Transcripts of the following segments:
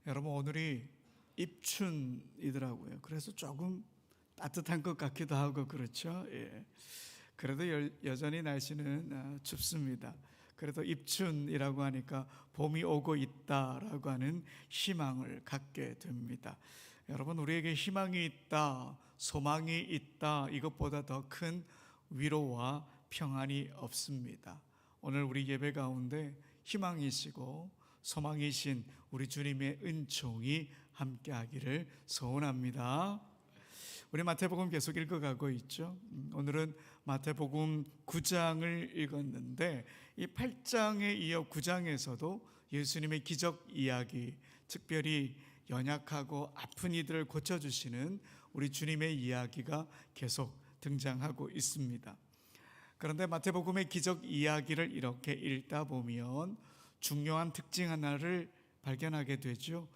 여러분, 오늘이 입춘이더라고요. 그래서 조금 따뜻한 것 같기도 하고 그렇죠. 예. 그래도 여전히 날씨는 춥습니다. 그래도 입춘이라고 하니까 봄이 오고 있다라고 하는 희망을 갖게 됩니다. 여러분, 우리에게 희망이 있다, 소망이 있다, 이것보다 더 큰 위로와 평안이 없습니다. 오늘 우리 예배 가운데 희망이시고 소망이신 우리 주님의 은총이 함께하기를 소원합니다. 우리 마태복음 계속 읽어가고 있죠. 오늘은 마태복음 9장을 읽었는데 이 8장에 이어 9장에서도 예수님의 기적 이야기, 특별히 연약하고 아픈 이들을 고쳐주시는 우리 주님의 이야기가 계속 등장하고 있습니다. 그런데 마태복음의 기적 이야기를 이렇게 읽다 보면 중요한 특징 하나를 발견하게 되죠.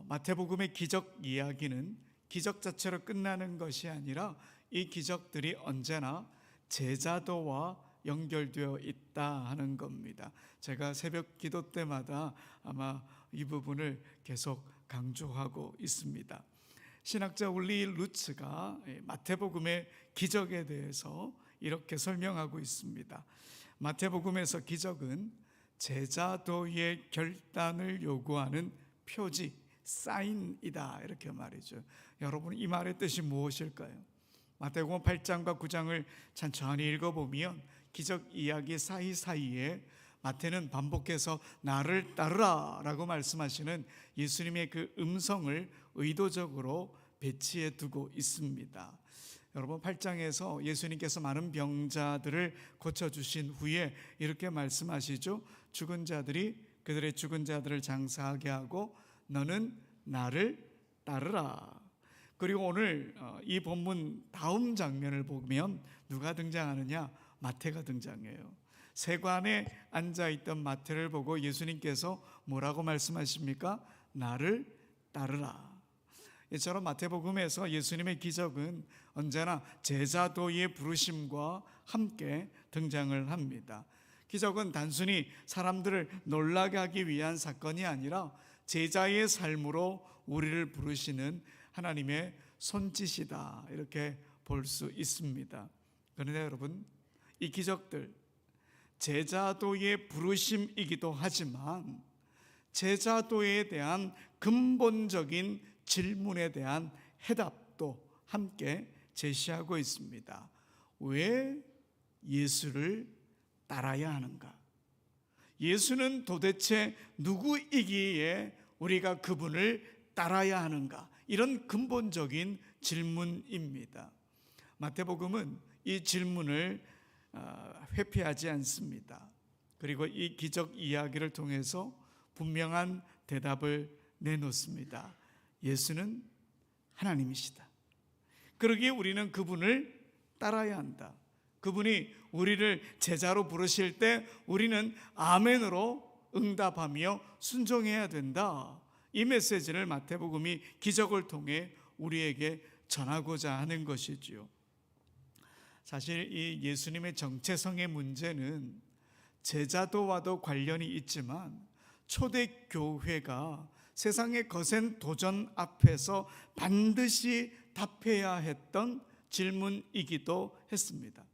마태복음의 기적 이야기는 기적 자체로 끝나는 것이 아니라 이 기적들이 언제나 제자도와 연결되어 있다 하는 겁니다. 제가 새벽 기도 때마다 아마 이 부분을 계속 강조하고 있습니다. 신학자 울리 루츠가 마태복음의 기적에 대해서 이렇게 설명하고 있습니다. 마태복음에서 기적은 제자도의 결단을 요구하는 표지, 사인이다, 이렇게 말이죠. 여러분, 이 말의 뜻이 무엇일까요? 마태복음 8장과 9장을 천천히 읽어보면 기적 이야기 사이사이에 마태는 반복해서 나를 따르라 라고 말씀하시는 예수님의 그 음성을 의도적으로 배치해 두고 있습니다. 여러분, 8장에서 예수님께서 많은 병자들을 고쳐주신 후에 이렇게 말씀하시죠. 죽은 자들이 그들의 죽은 자들을 장사하게 하고 너는 나를 따르라. 그리고 오늘 이 본문 다음 장면을 보면 누가 등장하느냐? 마태가 등장해요. 세관에 앉아있던 마태를 보고 예수님께서 뭐라고 말씀하십니까? 나를 따르라. 이처럼 마태복음에서 예수님의 기적은 언제나 제자도의 부르심과 함께 등장을 합니다. 기적은 단순히 사람들을 놀라게 하기 위한 사건이 아니라 제자의 삶으로 우리를 부르시는 하나님의 손짓이다, 이렇게 볼 수 있습니다. 그런데 여러분, 이 기적들 제자도의 부르심이기도 하지만 제자도에 대한 근본적인 질문에 대한 해답도 함께 제시하고 있습니다. 왜 예수를 따라야 하는가? 예수는 도대체 누구이기에 우리가 그분을 따라야 하는가? 이런 근본적인 질문입니다. 마태복음은 이 질문을 회피하지 않습니다. 그리고 이 기적 이야기를 통해서 분명한 대답을 내놓습니다. 예수는 하나님이시다. 그러기에 우리는 그분을 따라야 한다. 그분이 우리를 제자로 부르실 때 우리는 아멘으로 응답하며 순종해야 된다. 이 메시지를 마태복음이 기적을 통해 우리에게 전하고자 하는 것이지요. 사실 이 예수님의 정체성의 문제는 제자도와도 관련이 있지만 초대교회가 세상의 거센 도전 앞에서 반드시 답해야 했던 질문이기도 했습니다.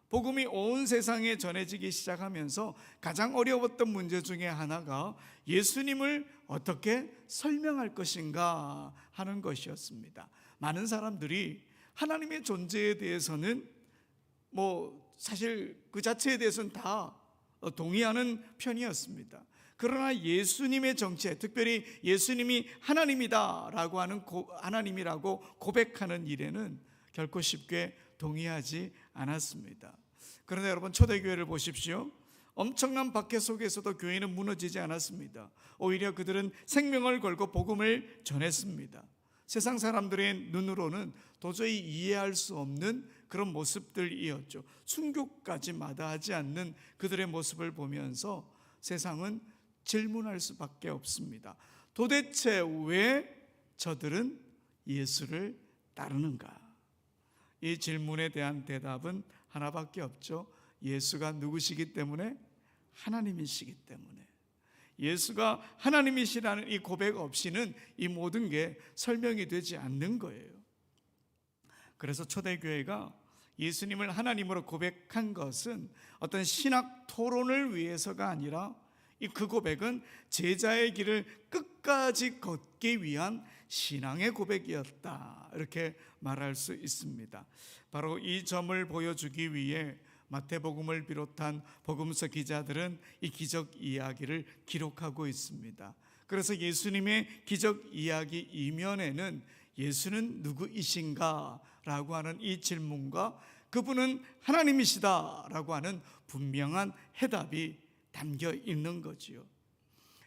복음이 온 세상에 전해지기 시작하면서 가장 어려웠던 문제 중에 하나가 예수님을 어떻게 설명할 것인가 하는 것이었습니다. 많은 사람들이 하나님의 존재에 대해서는 사실 그 자체에 대해서는 다 동의하는 편이었습니다. 그러나 예수님의 정체, 특별히 예수님이 하나님이다라고 하는 하나님이라고 고백하는 일에는 결코 쉽게 동의하지 않았습니다. 그런데 여러분, 초대교회를 보십시오. 엄청난 박해 속에서도 교회는 무너지지 않았습니다. 오히려 그들은 생명을 걸고 복음을 전했습니다. 세상 사람들의 눈으로는 도저히 이해할 수 없는 그런 모습들이었죠. 순교까지 마다하지 않는 그들의 모습을 보면서 세상은 질문할 수밖에 없습니다. 도대체 왜 저들은 예수를 따르는가? 이 질문에 대한 대답은 하나밖에 없죠. 예수가 누구시기 때문에? 하나님이시기 때문에. 예수가 하나님이시라는 이 고백 없이는 이 모든 게 설명이 되지 않는 거예요. 그래서 초대교회가 예수님을 하나님으로 고백한 것은 어떤 신학 토론을 위해서가 아니라 그 고백은 제자의 길을 끝까지 걷기 위한 신앙의 고백이었다, 이렇게 말할 수 있습니다. 바로 이 점을 보여주기 위해 마태복음을 비롯한 복음서 기자들은 이 기적 이야기를 기록하고 있습니다. 그래서 예수님의 기적 이야기 이면에는 예수는 누구이신가? 라고 하는 이 질문과 그분은 하나님이시다 라고 하는 분명한 해답이 담겨 있는 거지요.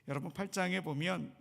여러분 8장에 보면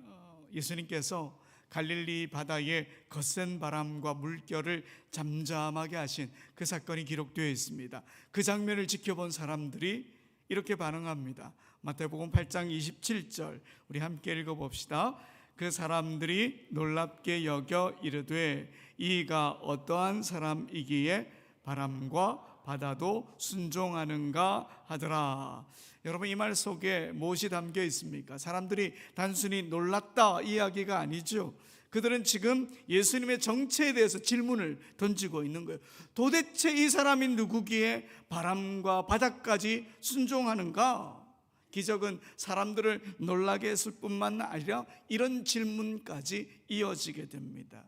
예수님께서 갈릴리 바다에 거센 바람과 물결을 잠잠하게 하신 그 사건이 기록되어 있습니다. 그 장면을 지켜본 사람들이 이렇게 반응합니다. 마태복음 8장 27절 우리 함께 읽어봅시다. 그 사람들이 놀랍게 여겨 이르되 이가 어떠한 사람이기에 바람과 바다도 순종하는가 하더라. 여러분 이 말 속에 무엇이 담겨 있습니까? 사람들이 단순히 놀랐다 이야기가 아니죠. 그들은 지금 예수님의 정체에 대해서 질문을 던지고 있는 거예요. 도대체 이 사람이 누구기에 바람과 바다까지 순종하는가? 기적은 사람들을 놀라게 했을 뿐만 아니라 이런 질문까지 이어지게 됩니다.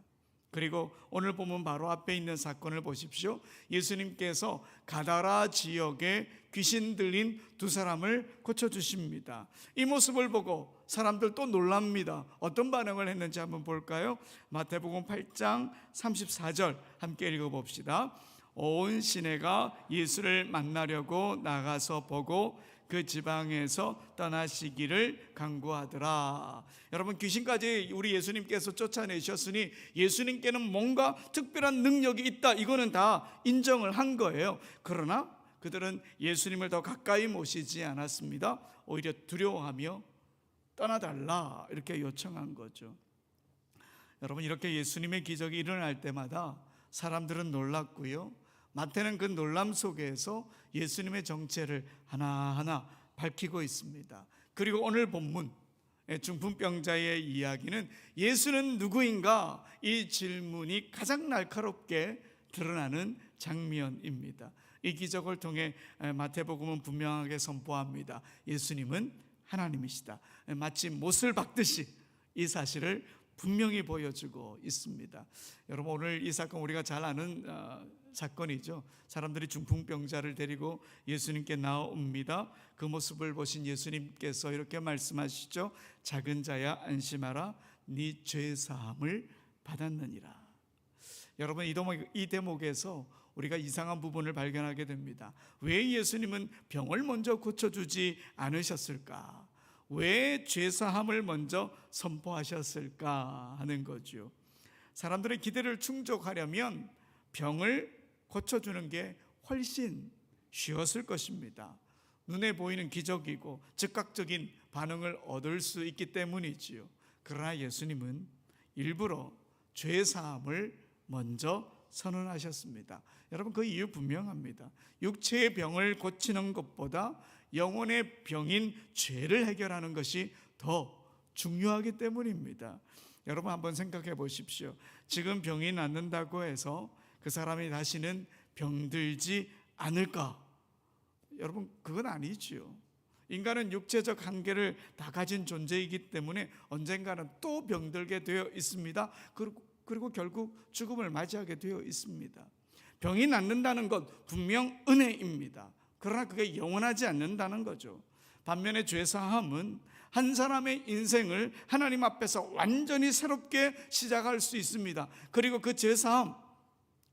그리고 오늘 보면 바로 앞에 있는 사건을 보십시오. 예수님께서 가다라 지역에 귀신 들린 두 사람을 고쳐주십니다. 이 모습을 보고 사람들 또 놀랍니다. 어떤 반응을 했는지 한번 볼까요? 마태복음 8장 34절 함께 읽어봅시다. 온 시내가 예수를 만나려고 나가서 보고 그 지방에서 떠나시기를 간구하더라. 여러분 귀신까지 우리 예수님께서 쫓아내셨으니 예수님께는 뭔가 특별한 능력이 있다, 이거는 다 인정을 한 거예요. 그러나 그들은 예수님을 더 가까이 모시지 않았습니다. 오히려 두려워하며 떠나달라 이렇게 요청한 거죠. 여러분 이렇게 예수님의 기적이 일어날 때마다 사람들은 놀랐고요, 마태는 그 놀람 속에서 예수님의 정체를 하나하나 밝히고 있습니다. 그리고 오늘 본문 중풍병자의 이야기는 예수는 누구인가? 이 질문이 가장 날카롭게 드러나는 장면입니다. 이 기적을 통해 마태복음은 분명하게 선포합니다. 예수님은 하나님이시다. 마치 못을 박듯이 이 사실을 분명히 보여주고 있습니다. 여러분 오늘 이 사건 우리가 잘 아는 사건이죠. 사람들이 중풍병자를 데리고 예수님께 나옵니다. 그 모습을 보신 예수님께서 이렇게 말씀하시죠. 작은 자야 안심하라, 네 죄 사함을 받았느니라. 여러분 이 대목에서 우리가 이상한 부분을 발견하게 됩니다. 왜 예수님은 병을 먼저 고쳐주지 않으셨을까? 왜 죄사함을 먼저 선포하셨을까 하는 거죠. 사람들의 기대를 충족하려면 병을 고쳐주는 게 훨씬 쉬웠을 것입니다. 눈에 보이는 기적이고 즉각적인 반응을 얻을 수 있기 때문이지요. 그러나 예수님은 일부러 죄사함을 먼저 선언하셨습니다. 여러분 그 이유 분명합니다. 육체의 병을 고치는 것보다 영혼의 병인 죄를 해결하는 것이 더 중요하기 때문입니다. 여러분 한번 생각해 보십시오. 지금 병이 낫는다고 해서 그 사람이 다시는 병들지 않을까? 여러분 그건 아니죠. 인간은 육체적 한계를 다 가진 존재이기 때문에 언젠가는 또 병들게 되어 있습니다. 그리고 결국 죽음을 맞이하게 되어 있습니다. 병이 낫는다는 것 분명 은혜입니다. 그러나 그게 영원하지 않는다는 거죠. 반면에 죄사함은 한 사람의 인생을 하나님 앞에서 완전히 새롭게 시작할 수 있습니다. 그리고 그 죄사함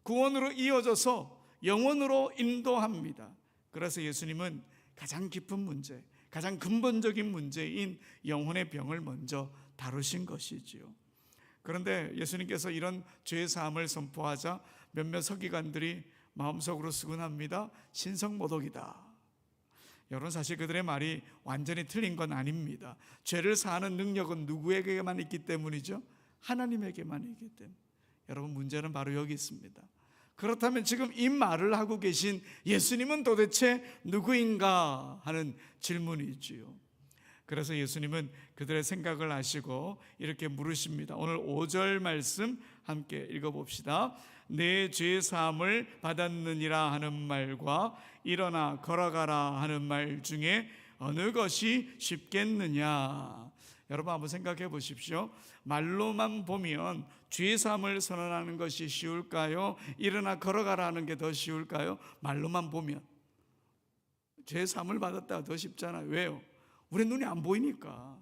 구원으로 이어져서 영원으로 인도합니다. 그래서 예수님은 가장 깊은 문제, 가장 근본적인 문제인 영혼의 병을 먼저 다루신 것이지요. 그런데 예수님께서 이런 죄사함을 선포하자 몇몇 서기관들이 마음속으로 수군합니다. 신성모독이다. 여러분 사실 그들의 말이 완전히 틀린 건 아닙니다. 죄를 사하는 능력은 누구에게만 있기 때문이죠? 하나님에게만 있기 때문에. 여러분 문제는 바로 여기 있습니다. 그렇다면 지금 이 말을 하고 계신 예수님은 도대체 누구인가 하는 질문이지요. 그래서 예수님은 그들의 생각을 아시고 이렇게 물으십니다. 오늘 5절 말씀 함께 읽어봅시다. 내 죄 사함을 받았느니라 하는 말과 일어나 걸어가라 하는 말 중에 어느 것이 쉽겠느냐? 여러분 한번 생각해 보십시오. 말로만 보면 죄 사함을 선언하는 것이 쉬울까요? 일어나 걸어가라 하는 게 더 쉬울까요? 말로만 보면 죄 사함을 받았다가 더 쉽잖아요. 왜요? 우리 눈이 안 보이니까.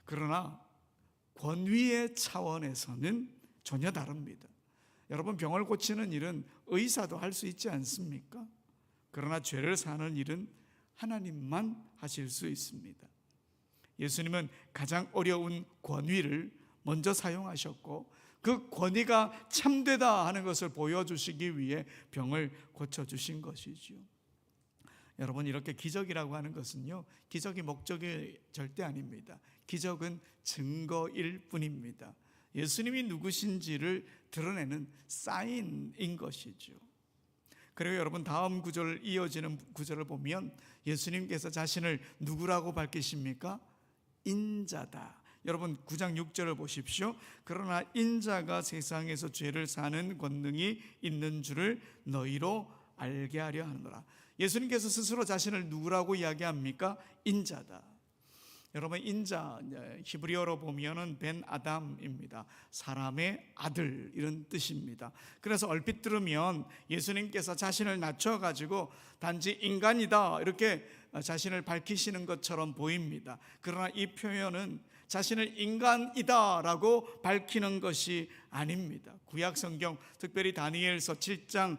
그러나 권위의 차원에서는 전혀 다릅니다. 여러분, 병을 고치는 일은 의사도 할 수 있지 않습니까? 그러나 죄를 사는 일은 하나님만 하실 수 있습니다. 예수님은 가장 어려운 권위를 먼저 사용하셨고 그 권위가 참되다 하는 것을 보여주시기 위해 병을 고쳐주신 것이죠. 여러분, 이렇게 기적이라고 하는 것은요, 기적이 목적이 절대 아닙니다. 기적은 증거일 뿐입니다. 예수님이 누구신지를 드러내는 사인인 것이죠. 그리고 여러분, 다음 구절 이어지는 구절을 보면 예수님께서 자신을 누구라고 밝히십니까? 인자다. 여러분 9장 6절을 보십시오. 그러나 인자가 세상에서 죄를 사는 권능이 있는 줄을 너희로 알게 하려 하노라. 예수님께서 스스로 자신을 누구라고 이야기합니까? 인자다. 여러분, 인자 히브리어로 보면은 벤 아담입니다. 사람의 아들 이런 뜻입니다. 그래서 얼핏 들으면 예수님께서 자신을 낮춰가지고 단지 인간이다 이렇게 자신을 밝히시는 것처럼 보입니다. 그러나 이 표현은 자신을 인간이다라고 밝히는 것이 아닙니다. 구약 성경 특별히 다니엘서 7장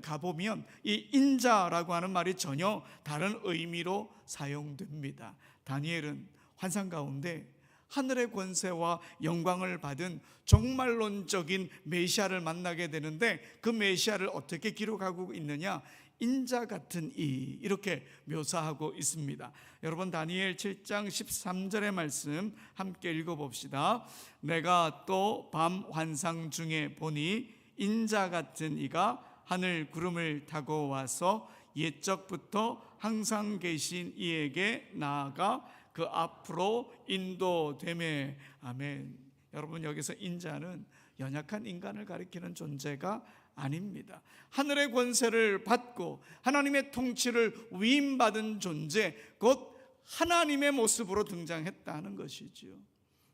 가보면 이 인자라고 하는 말이 전혀 다른 의미로 사용됩니다. 다니엘은 환상 가운데 하늘의 권세와 영광을 받은 종말론적인 메시아를 만나게 되는데 그 메시아를 어떻게 기록하고 있느냐? 인자 같은 이 이렇게 묘사하고 있습니다. 여러분, 다니엘 7장 13절의 말씀 함께 읽어봅시다. 내가 또 밤 환상 중에 보니 인자 같은 이가 하늘 구름을 타고 와서 옛적부터 항상 계신 이에게 나아가 그 앞으로 인도되매. 아멘. 여러분, 여기서 인자는 연약한 인간을 가리키는 존재가 아닙니다. 하늘의 권세를 받고 하나님의 통치를 위임받은 존재, 곧 하나님의 모습으로 등장했다는 것이죠.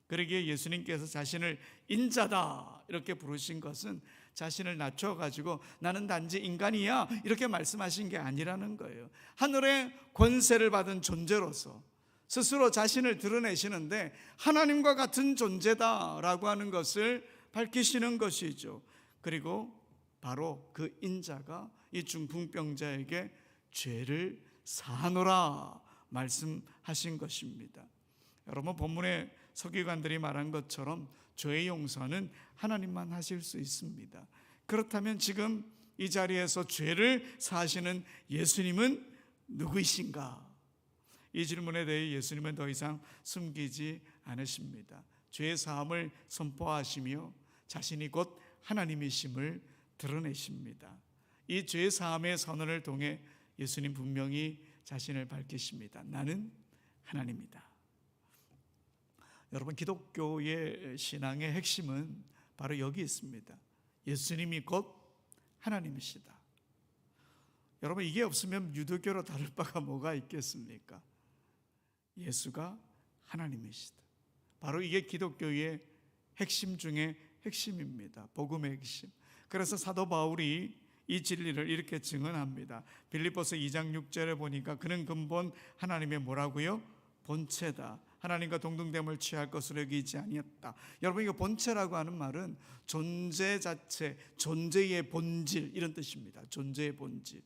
그러기에 예수님께서 자신을 인자다 이렇게 부르신 것은 자신을 낮춰가지고 나는 단지 인간이야 이렇게 말씀하신 게 아니라는 거예요. 하늘의 권세를 받은 존재로서 스스로 자신을 드러내시는데 하나님과 같은 존재다라고 하는 것을 밝히시는 것이죠. 그리고 바로 그 인자가 이 중풍병자에게 죄를 사하노라 말씀하신 것입니다. 여러분, 본문의 서기관들이 말한 것처럼 죄의 용서는 하나님만 하실 수 있습니다. 그렇다면 지금 이 자리에서 죄를 사하시는 예수님은 누구이신가? 이 질문에 대해 예수님은 더 이상 숨기지 않으십니다. 죄의 사함을 선포하시며 자신이 곧 하나님이심을 드러내십니다. 이 죄의 사함의 선언을 통해 예수님 분명히 자신을 밝히십니다. 나는 하나님이다. 여러분, 기독교의 신앙의 핵심은 바로 여기 있습니다. 예수님이 곧 하나님이시다. 여러분, 이게 없으면 유대교로 다를 바가 뭐가 있겠습니까? 예수가 하나님이시다. 바로 이게 기독교의 핵심 중에 핵심입니다. 복음의 핵심. 그래서 사도 바울이 이 진리를 이렇게 증언합니다. 빌립보서 2장 6절에 보니까 그는 근본 하나님의 뭐라고요? 본체다. 하나님과 동등됨을 취할 것으로 여기지 아니었다. 여러분, 이거 본체라고 하는 말은 존재 자체, 존재의 본질 이런 뜻입니다. 존재의 본질.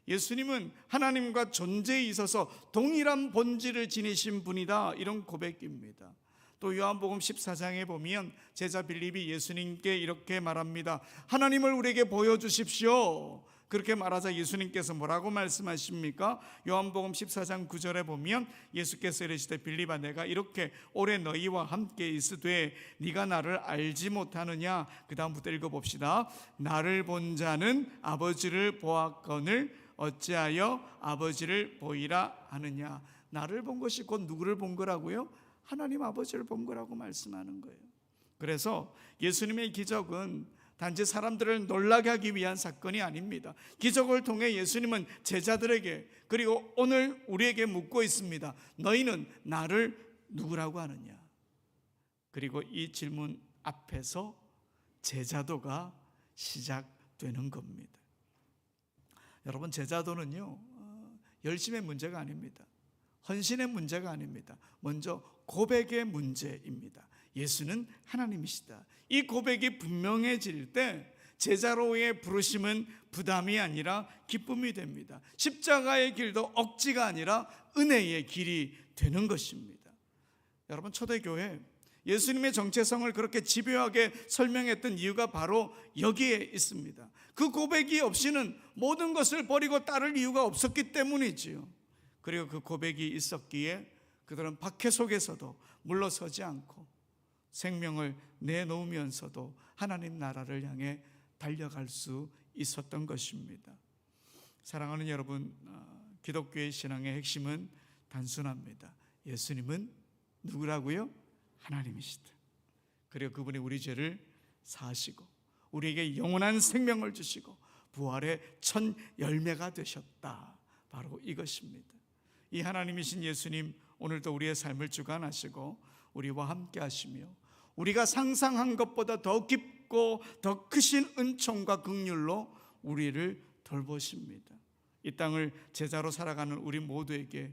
예수님은 하나님과 존재에 있어서 동일한 본질을 지니신 분이다 이런 고백입니다. 또 요한복음 14장에 보면 제자 빌립이 예수님께 이렇게 말합니다. 하나님을 우리에게 보여주십시오. 그렇게 말하자 예수님께서 뭐라고 말씀하십니까? 요한복음 14장 9절에 보면 예수께서 이르시되 빌립아, 내가 이렇게 오래 너희와 함께 있으되 네가 나를 알지 못하느냐? 그 다음부터 읽어봅시다. 나를 본 자는 아버지를 보았거늘 어찌하여 아버지를 보이라 하느냐? 나를 본 것이 곧 누구를 본 거라고요? 하나님 아버지를 본 거라고 말씀하는 거예요. 그래서 예수님의 기적은 단지 사람들을 놀라게 하기 위한 사건이 아닙니다. 기적을 통해 예수님은 제자들에게, 그리고 오늘 우리에게 묻고 있습니다. 너희는 나를 누구라고 하느냐? 그리고 이 질문 앞에서 제자도가 시작되는 겁니다. 여러분, 제자도는요, 열심의 문제가 아닙니다. 헌신의 문제가 아닙니다. 먼저 고백의 문제입니다. 예수는 하나님이시다. 이 고백이 분명해질 때 제자로의 부르심은 부담이 아니라 기쁨이 됩니다. 십자가의 길도 억지가 아니라 은혜의 길이 되는 것입니다. 여러분, 초대교회 예수님의 정체성을 그렇게 집요하게 설명했던 이유가 바로 여기에 있습니다. 그 고백이 없이는 모든 것을 버리고 따를 이유가 없었기 때문이지요. 그리고 그 고백이 있었기에 그들은 박해 속에서도 물러서지 않고 생명을 내놓으면서도 하나님 나라를 향해 달려갈 수 있었던 것입니다. 사랑하는 여러분, 기독교의 신앙의 핵심은 단순합니다. 예수님은 누구라고요? 하나님이시다. 그리고 그분이 우리 죄를 사하시고 우리에게 영원한 생명을 주시고 부활의 첫 열매가 되셨다. 바로 이것입니다. 이 하나님이신 예수님, 오늘도 우리의 삶을 주관하시고 우리와 함께 하시며 우리가 상상한 것보다 더 깊고 더 크신 은총과 긍휼로 우리를 돌보십니다. 이 땅을 제자로 살아가는 우리 모두에게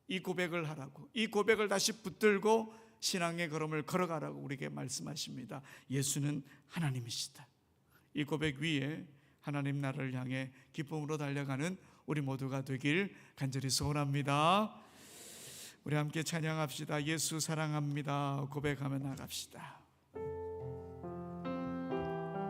이 고백을 하라고, 이 고백을 다시 붙들고 신앙의 걸음을 걸어가라고 우리에게 말씀하십니다. 예수는 하나님이시다. 이 고백 위에 하나님 나라를 향해 기쁨으로 달려가는 우리 모두가 되길 간절히 소원합니다. 우리 함께 찬양합시다. 예수 사랑합니다 고백하며 나갑시다.